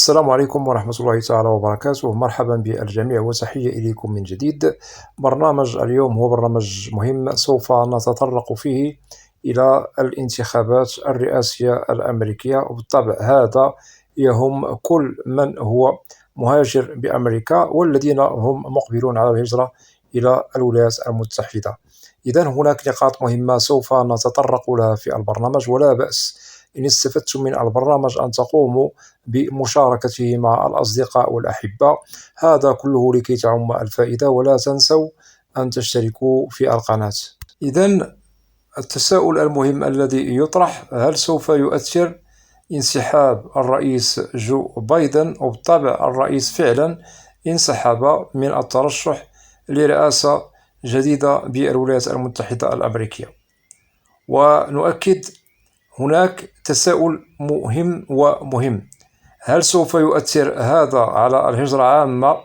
السلام عليكم ورحمة الله تعالى وبركاته. مرحبا بالجميع وتحية إليكم من جديد. برنامج اليوم هو برنامج مهم سوف نتطرق فيه إلى الانتخابات الرئاسية الأمريكية، وبالطبع هذا يهم كل من هو مهاجر بأمريكا والذين هم مقبلون على الهجرة إلى الولايات المتحدة. إذن هناك نقاط مهمة سوف نتطرق لها في البرنامج، ولا بأس إن استفدتم من البرنامج أن تقوموا بمشاركته مع الأصدقاء والأحبة، هذا كله لكي تعم الفائدة. ولا تنسوا أن تشتركوا في القناة. إذن التساؤل المهم الذي يطرح: هل سوف يؤثر انسحاب الرئيس جو بايدن؟ وبالطبع الرئيس فعلا انسحب من الترشح لرئاسة جديدة بالولايات المتحدة الأمريكية. ونؤكد هناك تساؤل مهم ومهم: هل سوف يؤثر هذا على الهجرة عامة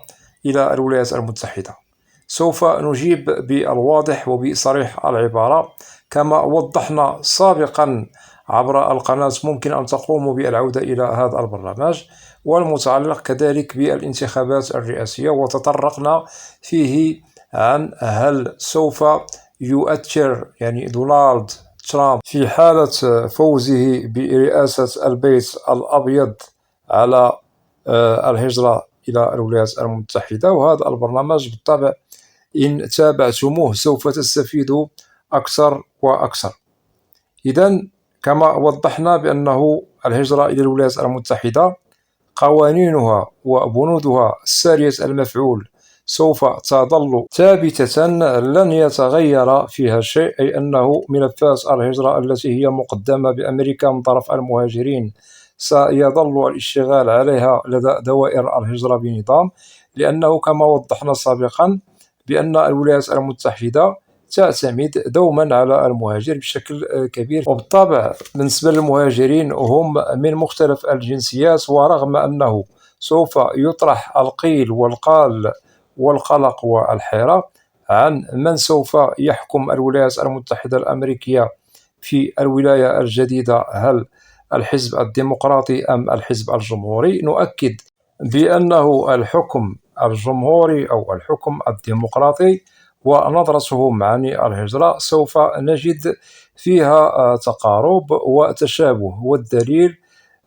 إلى الولايات المتحدة؟ سوف نجيب بالواضح وبصريح العبارة كما وضحنا سابقا عبر القناة. ممكن أن تقوموا بالعودة إلى هذا البرنامج والمتعلق كذلك بالانتخابات الرئاسية، وتطرقنا فيه عن هل سوف يؤثر دونالد ترامب في حالة فوزه برئاسة البيت الأبيض على الهجرة إلى الولايات المتحدة. وهذا البرنامج بالطبع إن تابعتموه سوف تستفيدوا أكثر وأكثر. إذن كما وضحنا بأنه الهجرة إلى الولايات المتحدة قوانينها وبنودها السارية المفعول سوف تظل ثابتة، لن يتغير فيها شيء، أي أنه ملفات الهجرة التي هي مقدمة بأمريكا من طرف المهاجرين سيظل الاشتغال عليها لدى دوائر الهجرة بنظام، لأنه كما وضحنا سابقا بأن الولايات المتحدة تعتمد دوما على المهاجر بشكل كبير. وبالطبع بالنسبة للمهاجرين هم من مختلف الجنسيات، ورغم أنه سوف يطرح القيل والقال والقلق والحيرة عن من سوف يحكم الولايات المتحدة الأمريكية في الولاية الجديدة، هل الحزب الديمقراطي أم الحزب الجمهوري، نؤكد بأنه الحكم الجمهوري أو الحكم الديمقراطي ونظرتهم عن الهجرة سوف نجد فيها تقارب وتشابه. والدليل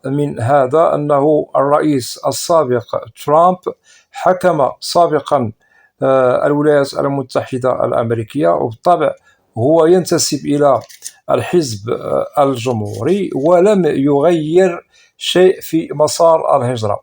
من هذا أنه الرئيس السابق ترامب حكم سابقا الولايات المتحدة الأمريكية، وبالطبع هو ينتسب إلى الحزب الجمهوري ولم يغير شيء في مسار الهجرة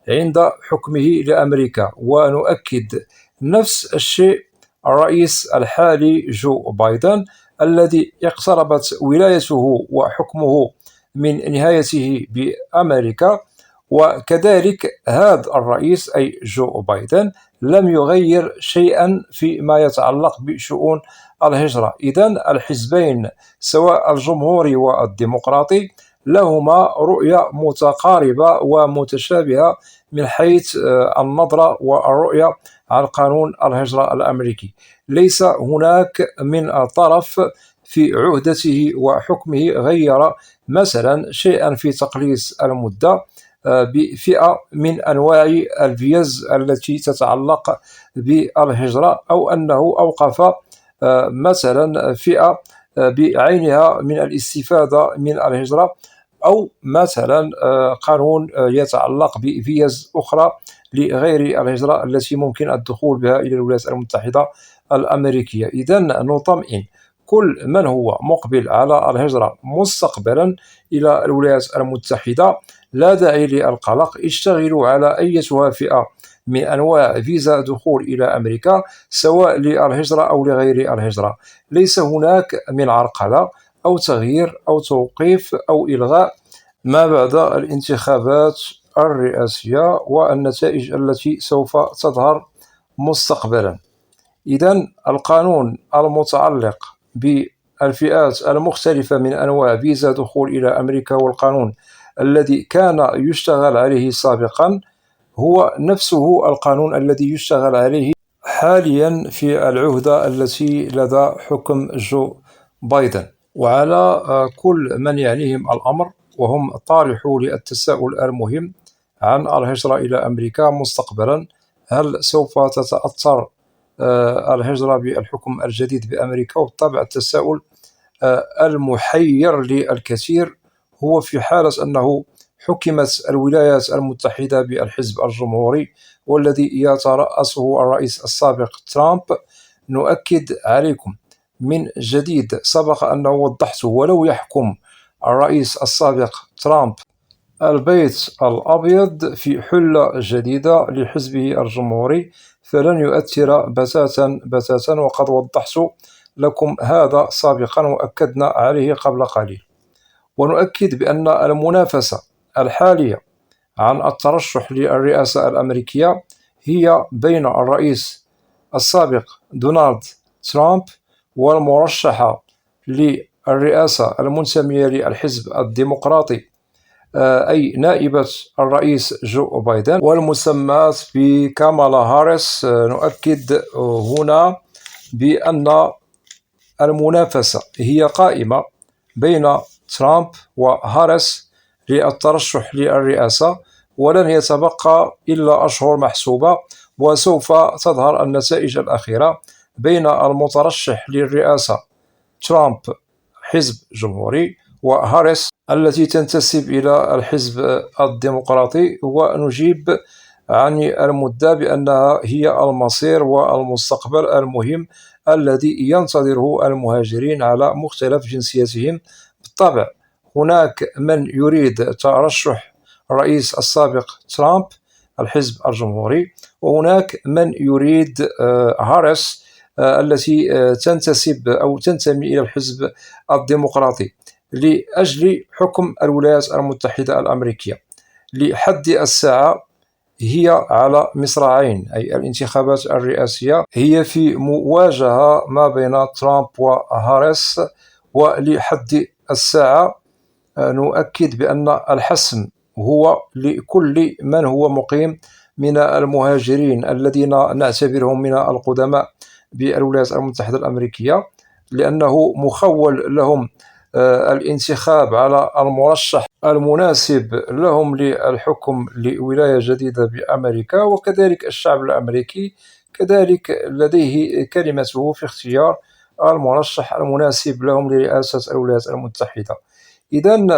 عند حكمه لأمريكا. ونؤكد نفس الشيء الرئيس الحالي جو بايدن الذي اقتربت ولايته وحكمه من نهايته بأمريكا، وكذلك هذا الرئيس أي جو بايدن لم يغير شيئا فيما يتعلق بشؤون الهجرة. إذن الحزبين سواء الجمهوري والديمقراطي لهما رؤية متقاربة ومتشابهة من حيث النظرة والرؤية على قانون الهجرة الأمريكي. ليس هناك من طرف في عهدته وحكمه غير مثلا شيئا في تقليص المدة بفئة من أنواع الفيز التي تتعلق بالهجرة، أو أنه أوقف مثلا فئة بعينها من الاستفادة من الهجرة، أو مثلا قانون يتعلق بفيز أخرى لغير الهجرة التي ممكن الدخول بها إلى الولايات المتحدة الأمريكية. إذن نطمئن كل من هو مقبل على الهجرة مستقبلا إلى الولايات المتحدة، لا داعي للقلق. اشتغلوا على أيتها فئة من أنواع فيزا دخول إلى أمريكا سواء للهجرة أو لغير الهجرة. ليس هناك من عرقلة أو تغيير أو توقيف أو إلغاء ما بعد الانتخابات الرئاسية والنتائج التي سوف تظهر مستقبلا. إذن القانون المتعلق بالفئات المختلفة من أنواع فيزا دخول إلى أمريكا والقانون الذي كان يشتغل عليه سابقا هو نفسه القانون الذي يشتغل عليه حاليا في العهدة التي لدى حكم جو بايدن. وعلى كل من يعنيهم الأمر وهم طارحوا للتساؤل المهم: عن الهجرة إلى أمريكا مستقبلا. هل سوف تتأثر الهجرة بالحكم الجديد بأمريكا؟ وبالطبع التساؤل المحير للكثير هو في حالة أنه حكمت الولايات المتحدة بالحزب الجمهوري والذي يترأسه الرئيس السابق ترامب. نؤكد عليكم من جديد، سبق أنه وضحت، ولو يحكم الرئيس السابق ترامب البيت الأبيض في حلة جديدة لحزبه الجمهوري فلن يؤثر بتاتا، وقد وضحت لكم هذا سابقا وأكدنا عليه قبل قليل. ونؤكد بأن المنافسة الحالية عن الترشح للرئاسة الأمريكية هي بين الرئيس السابق دونالد ترامب والمرشحة للرئاسة المنتمية للحزب الديمقراطي أي نائبة الرئيس جو بايدن والمسماة بكامالا هاريس. نؤكد هنا بأن المنافسة هي قائمة بين ترامب وهاريس للترشح للرئاسة، ولن يتبقى إلا أشهر محسوبة وسوف تظهر النتائج الأخيرة بين المترشح للرئاسة ترامب حزب جمهوري وهاريس التي تنتسب إلى الحزب الديمقراطي. ونجيب عن المدة بأنها هي المصير والمستقبل المهم الذي ينتظره المهاجرين على مختلف جنسياتهم. بالطبع هناك من يريد ترشح الرئيس السابق ترامب الحزب الجمهوري، وهناك من يريد هاريس التي تنتسب أو تنتمي إلى الحزب الديمقراطي لأجل حكم الولايات المتحدة الأمريكية. لحد الساعة هي على مصراعين، أي الانتخابات الرئاسية هي في مواجهة ما بين ترامب وهاريس، ولحد الساعة نؤكد بأن الحسم هو لكل من هو مقيم من المهاجرين الذين نعتبرهم من القدماء بالولايات المتحدة الأمريكية، لأنه مخول لهم الانتخاب على المرشح المناسب لهم للحكم لولاية جديدة بأمريكا. وكذلك الشعب الأمريكي كذلك لديه كلمته في اختيار المرشح المناسب لهم لرئاسة الولايات المتحدة. إذن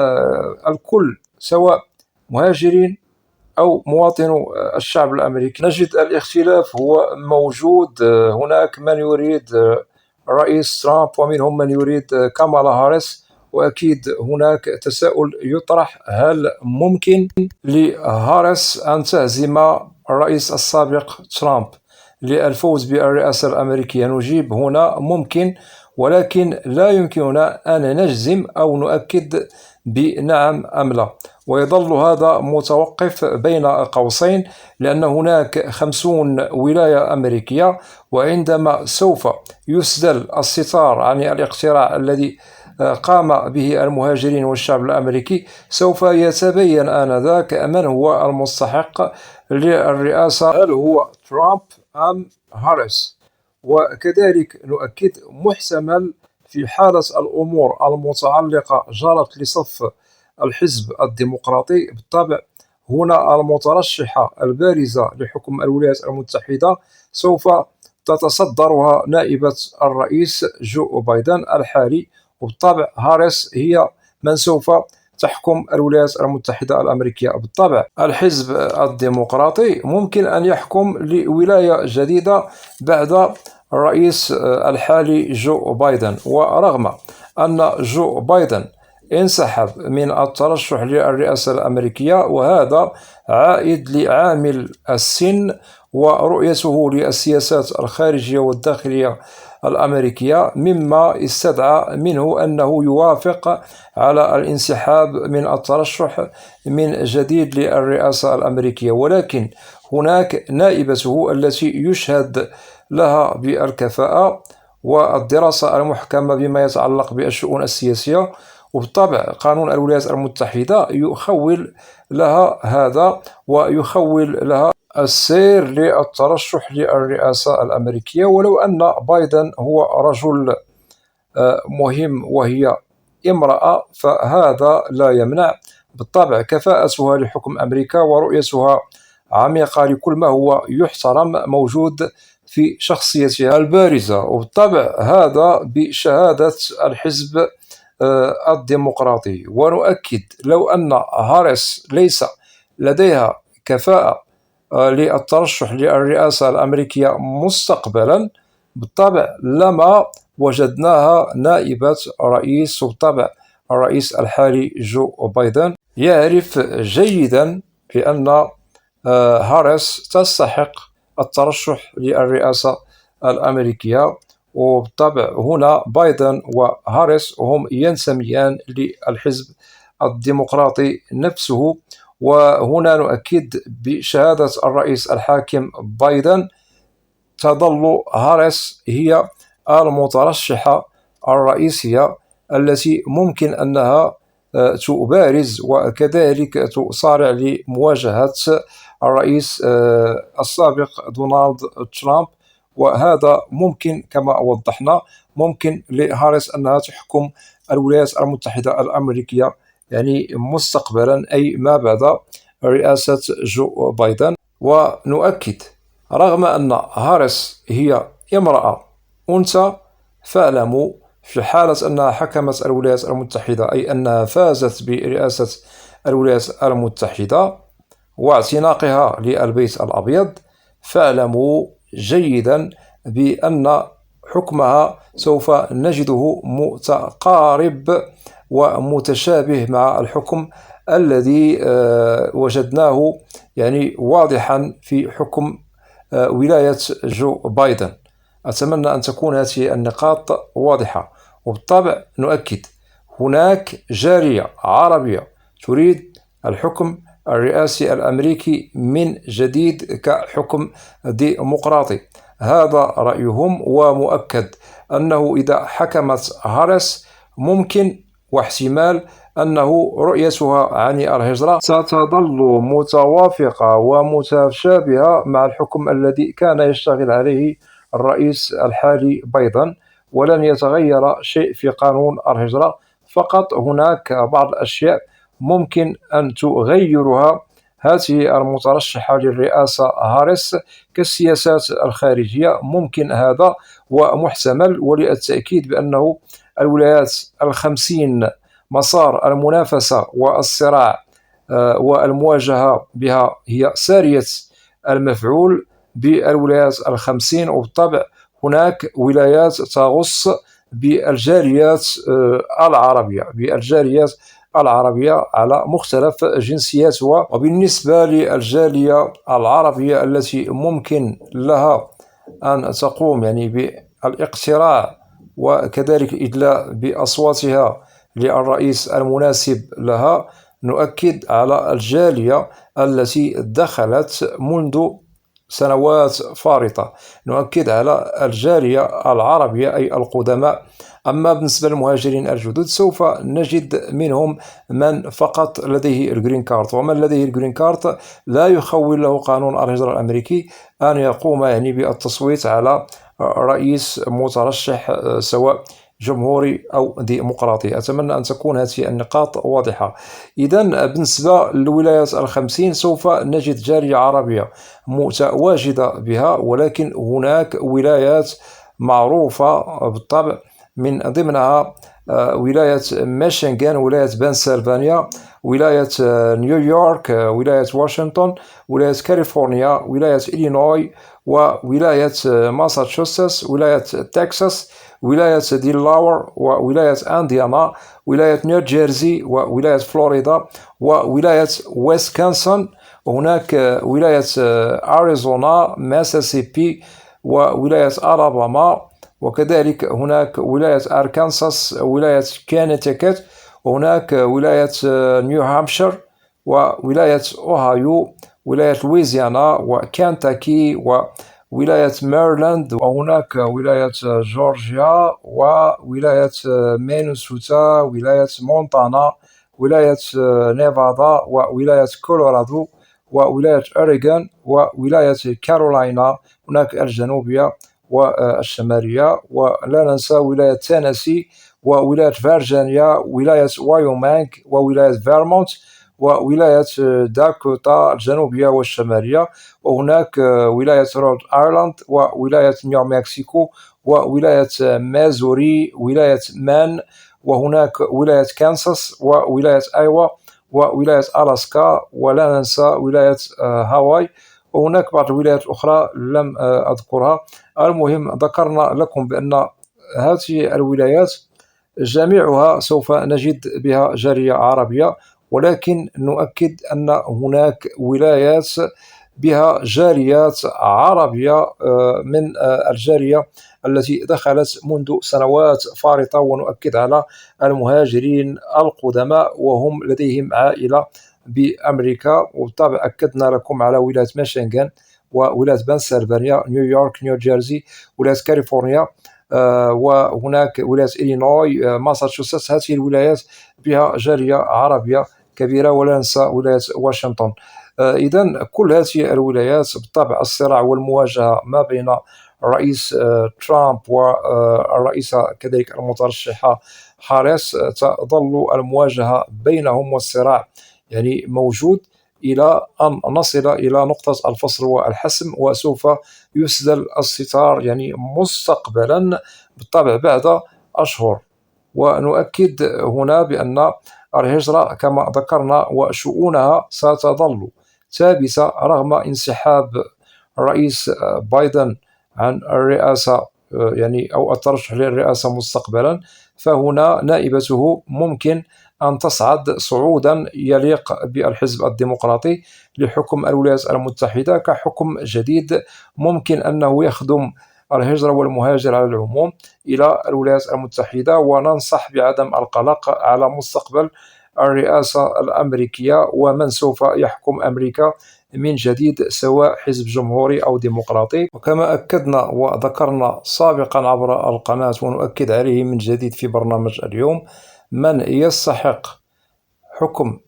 الكل سواء مهاجرين أو مواطنو الشعب الأمريكي نجد الاختلاف هو موجود. هناك من يريد الرئيس ترامب ومنهم من يريد كامالا هاريس. وأكيد هناك تساؤل يطرح: هل ممكن لهاريس أن تهزم الرئيس السابق ترامب للفوز بالرئاسة الأمريكية؟ نجيب هنا ممكن، ولكن لا يمكننا أن نجزم أو نؤكد بنعم أم لا، ويظل هذا متوقف بين قوسين، لأن هناك 50 ولاية أمريكية، وعندما سوف يسدل الستار عن الاقتراع الذي قام به المهاجرين والشعب الأمريكي سوف يتبين آنذاك من هو المستحق للرئاسة، هل هو ترامب أم هاريس. وكذلك نؤكد محتمل في حالة الأمور المتعلقة جرت لصف الحزب الديمقراطي، بالطبع هنا المترشحة البارزة لحكم الولايات المتحدة سوف تتصدرها نائبة الرئيس جو بايدن الحالي، وبالطبع هاريس هي من سوف تحكم الولايات المتحدة الأمريكية. بالطبع الحزب الديمقراطي ممكن أن يحكم لولاية جديدة بعد الرئيس الحالي جو بايدن، ورغم أن جو بايدن انسحب من الترشح للرئاسة الأمريكية، وهذا عائد لعامل السن ورؤيته للسياسات الخارجية والداخلية الأمريكية، مما استدعى منه أنه يوافق على الانسحاب من الترشح من جديد للرئاسة الأمريكية. ولكن هناك نائبته التي يشهد لها بالكفاءة والدراسة المحكمة بما يتعلق بالشؤون السياسية، وبالطبع قانون الولايات المتحدة يخول لها هذا ويخول لها السير للترشح للرئاسة الأمريكية. ولو أن بايدن هو رجل مهم وهي امرأة، فهذا لا يمنع بالطبع كفاءتها لحكم أمريكا ورؤيتها عميقة لكل ما هو يحترم موجود في شخصيتها البارزة، وبالطبع هذا بشهادة الحزب الديمقراطي. ونؤكد لو أن هاريس ليس لديها كفاءة للترشح للرئاسة الأمريكية مستقبلا، بالطبع لما وجدناها نائبة رئيس. وبالطبع الرئيس الحالي جو بايدن يعرف جيدا بأن هاريس تستحق الترشح للرئاسة الأمريكية. وبالطبع هنا بايدن وهاريس هم ينتميان للحزب الديمقراطي نفسه. وهنا نؤكد بشهادة الرئيس الحاكم بايدن تظل هاريس هي المترشحة الرئيسية التي ممكن أنها تبارز وكذلك تصارع لمواجهة الرئيس السابق دونالد ترامب. وهذا ممكن كما وضحنا ممكن لهاريس أنها تحكم الولايات المتحدة الأمريكية يعني مستقبلا، أي ما بعد رئاسة جو بايدن. ونؤكد رغم أن هاريس هي امرأة أنثى، فاعلموا في حالة أنها حكمت الولايات المتحدة، أي أنها فازت برئاسة الولايات المتحدة واعتناقها للبيت الأبيض، فاعلموا جيدا بأن حكمها سوف نجده متقارب ومتشابه مع الحكم الذي وجدناه يعني واضحا في حكم ولاية جو بايدن. أتمنى أن تكون هذه النقاط واضحة. وبالطبع نؤكد هناك جالية عربية تريد الحكم الرئاسي الأمريكي من جديد كحكم ديمقراطي، هذا رأيهم. ومؤكد أنه إذا حكمت هاريس ممكن واحتمال أنه رؤيتها عن الهجرة ستظل متوافقة ومتشابهة مع الحكم الذي كان يشتغل عليه الرئيس الحالي بايدن، ولن يتغير شيء في قانون الهجرة، فقط هناك بعض الأشياء ممكن أن تغيرها هذه المترشحة للرئاسة هاريس كالسياسات الخارجية، ممكن هذا ومحتمل. وللتأكيد بأنه الولايات الخمسين مسار المنافسة والصراع والمواجهة بها هي سارية المفعول بالولايات الخمسين. وبالطبع هناك ولايات تغص بالجاليات العربية على مختلف جنسياتها. وبالنسبة للجالية العربية التي ممكن لها أن تقوم يعني بالاقتراع وكذلك الإدلاء بأصواتها للرئيس المناسب لها، نؤكد على الجالية التي دخلت منذ سنوات فارطة، نؤكد على الجالية العربية أي القدماء. أما بالنسبة للمهاجرين الجدد سوف نجد منهم من فقط لديه الجرين كارت، ومن لديه الجرين كارت لا يخول له قانون الهجرة الأمريكي أن يقوم يعني بالتصويت على رئيس مترشح سواء جمهوري أو ديمقراطي. أتمنى أن تكون هذه النقاط واضحة. إذن بالنسبة للولايات الخمسين سوف نجد جالية عربية متواجدة بها، ولكن هناك ولايات معروفة بالطبع من ضمنها ولاية ميشيغان، ولاية بنسلفانيا، ولاية نيويورك، ولاية واشنطن، ولاية كاليفورنيا، ولاية إلينوي، وولاية ماساتشوستس، ولاية تكساس، ولاية ديلاور، وولاية أنديانا، ولاية نيوجيرسي، وولاية فلوريدا، وولاية ويسكنسن. وهناك ولاية أريزونا، ماسيسيبي، وولاية ألاباما، وكذلك هناك ولاية أركانساس، ولاية كونتيكت، وهناك ولاية نيو هامشير، وولاية أوهايو، ولاية لويزيانا، وكنتاكي، وولاية ميرلاند، وهناك ولاية جورجيا، وولاية مينيسوتا، ولاية مونتانا، ولاية نيفادا، وولاية كولورادو، وولاية أوريغون، وولاية كارولاينا، هناك الجنوبية والشمالية، ولا ننسى ولاية تينيسي، وولاية فيرجينيا، ولاية وايومينغ، وولاية فيرمونت، وولاية داكوتا الجنوبية والشمالية، وهناك ولاية رود آيلاند، وولاية نيو مكسيكو، وولاية مازوري، ولاية مان، وهناك ولاية كانساس، وولاية أيوا، وولاية ألاسكا، ولا ننسى ولاية هاواي، وهناك بعض الولايات الأخرى لم أذكرها. المهم ذكرنا لكم بأن هذه الولايات جميعها سوف نجد بها جالية عربية، ولكن نؤكد أن هناك ولايات بها جاليات عربية من الجالية التي دخلت منذ سنوات فارطة، ونؤكد على المهاجرين القدماء وهم لديهم عائلة بأمريكا. وبالطبع أكدنا لكم على ولاية ميشيغان، وولاية بنسلفانيا، نيويورك، نيوجيرسي، ولاية كاليفورنيا، وهناك ولاية إلينوي، ماساتشوستس. هذه الولايات بها جالية عربية كبيرة، ولا ننسى ولاية واشنطن. إذا كل هذه الولايات بالطبع الصراع والمواجهة ما بين الرئيس ترامب والرئيسة كذلك المترشحة هاريس تظل المواجهة بينهم والصراع يعني موجود إلى أن نصل إلى نقطة الفصل والحسم، وسوف يسدل الستار يعني مستقبلا بالطبع بعد أشهر. ونؤكد هنا بأن الهجرة كما ذكرنا وشؤونها ستظل ثابتة رغم انسحاب الرئيس بايدن عن الرئاسة يعني أو الترشح للرئاسة مستقبلا، فهنا نائبته ممكن أن تصعد صعودا يليق بالحزب الديمقراطي لحكم الولايات المتحدة كحكم جديد ممكن أنه يخدم الهجرة والمهاجر على العموم إلى الولايات المتحدة. وننصح بعدم القلق على مستقبل الرئاسة الأمريكية ومن سوف يحكم أمريكا من جديد، سواء حزب جمهوري أو ديمقراطي. وكما أكدنا وذكرنا سابقا عبر القناة ونؤكد عليه من جديد في برنامج اليوم، من يستحق حكم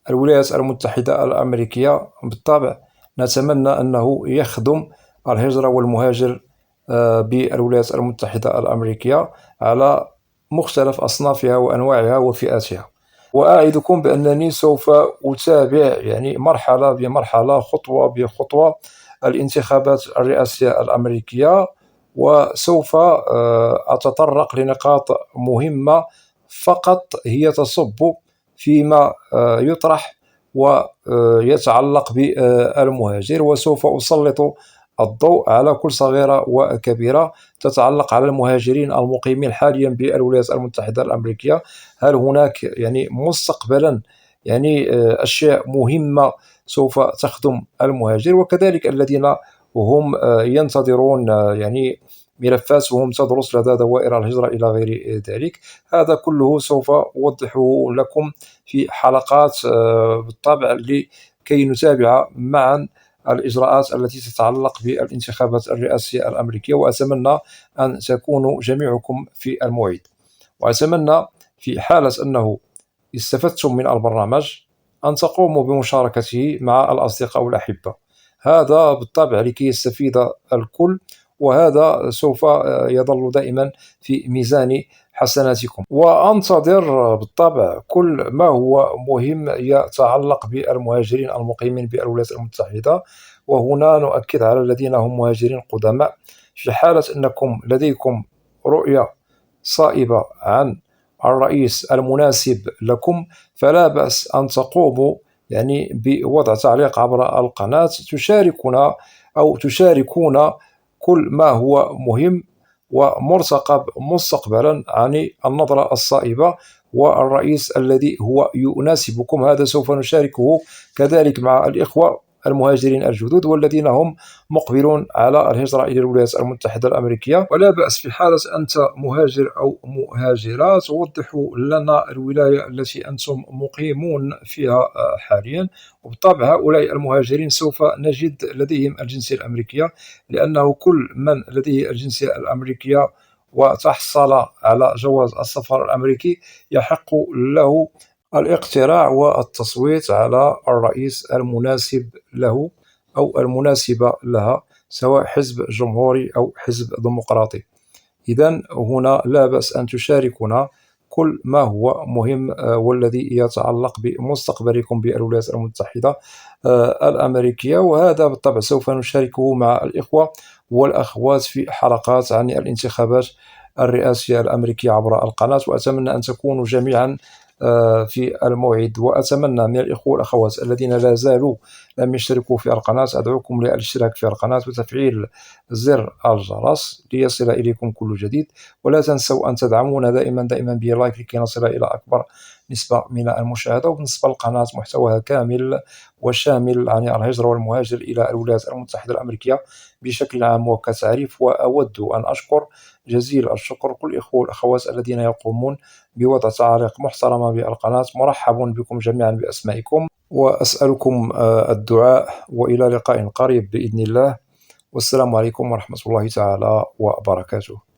الولايات المتحدة الأمريكية بالطبع نتمنى أنه يخدم الهجرة والمهاجر بالولايات المتحدة الأمريكية على مختلف أصنافها وأنواعها وفئاتها. وأعدكم بأنني سوف أتابع يعني مرحلة بمرحلة خطوة بخطوة الانتخابات الرئاسية الأمريكية، وسوف أتطرق لنقاط مهمة فقط هي تصب فيما يطرح ويتعلق بالمهاجر، وسوف أسلط الضوء على كل صغيرة وكبيرة تتعلق على المهاجرين المقيمين حاليا بالولايات المتحدة الأمريكية. هل هناك يعني مستقبلا يعني أشياء مهمة سوف تخدم المهاجر، وكذلك الذين هم ينتظرون يعني ملفاتهم تدرس لدى دوائر الهجرة إلى غير ذلك. هذا كله سوف أوضحه لكم في حلقات بالطبع لكي نتابع معا الإجراءات التي تتعلق بالانتخابات الرئاسية الأمريكية، وأتمنى أن تكونوا جميعكم في الموعد. وأتمنى في حالة أنه استفدتم من البرنامج أن تقوموا بمشاركته مع الأصدقاء والأحبة، هذا بالطبع لكي يستفيد الكل، وهذا سوف يظل دائما في ميزان حسناتكم. وأنتظر بالطبع كل ما هو مهم يتعلق بالمهاجرين المقيمين بالولايات المتحدة. وهنا نؤكد على الذين هم مهاجرين قدماء، في حالة أنكم لديكم رؤية صائبة عن الرئيس المناسب لكم فلا بأس أن تقوموا يعني بوضع تعليق عبر القناة تشاركنا أو تشاركون كل ما هو مهم ومرتقب مستقبلا عن النظرة الصائبة والرئيس الذي هو يناسبكم. هذا سوف نشاركه كذلك مع الإخوة المهاجرين الجدد والذين هم مقبلون على الهجرة إلى الولايات المتحدة الأمريكية. ولا بأس في حالة أنت مهاجر أو مهاجرة توضحوا لنا الولاية التي أنتم مقيمون فيها حاليا، وبالطبع هؤلاء المهاجرين سوف نجد لديهم الجنسية الأمريكية، لأنه كل من لديه الجنسية الأمريكية وتحصل على جواز السفر الأمريكي يحق له الاقتراع والتصويت على الرئيس المناسب له أو المناسبة لها، سواء حزب جمهوري أو حزب ديمقراطي. إذن هنا لا بأس أن تشاركنا كل ما هو مهم والذي يتعلق بمستقبلكم بالولايات المتحدة الأمريكية. وهذا بالطبع سوف نشاركه مع الإخوة والأخوات في حلقات عن الانتخابات الرئاسية الأمريكية عبر القناة، وأتمنى أن تكونوا جميعا في الموعد. وأتمنى من الإخوة والأخوات الذين لا زالوا لم يشتركوا في القناة، أدعوكم للاشتراك في القناة وتفعيل زر الجرس ليصل إليكم كل جديد. ولا تنسوا أن تدعمونا دائما بلايك لكي نصل إلى أكبر نسبة من المشاهدة. وبالنسبة للقناة محتواها كامل وشامل عن الهجرة والمهاجر إلى الولايات المتحدة الأمريكية بشكل عام وكتعريف. وأود أن أشكر جزيل الشكر كل الإخوة والأخوات الذين يقومون بوضع تعاليق محترمة بالقناة. مرحبا بكم جميعا بأسمائكم، وأسألكم الدعاء، وإلى لقاء قريب بإذن الله. والسلام عليكم ورحمة الله تعالى وبركاته.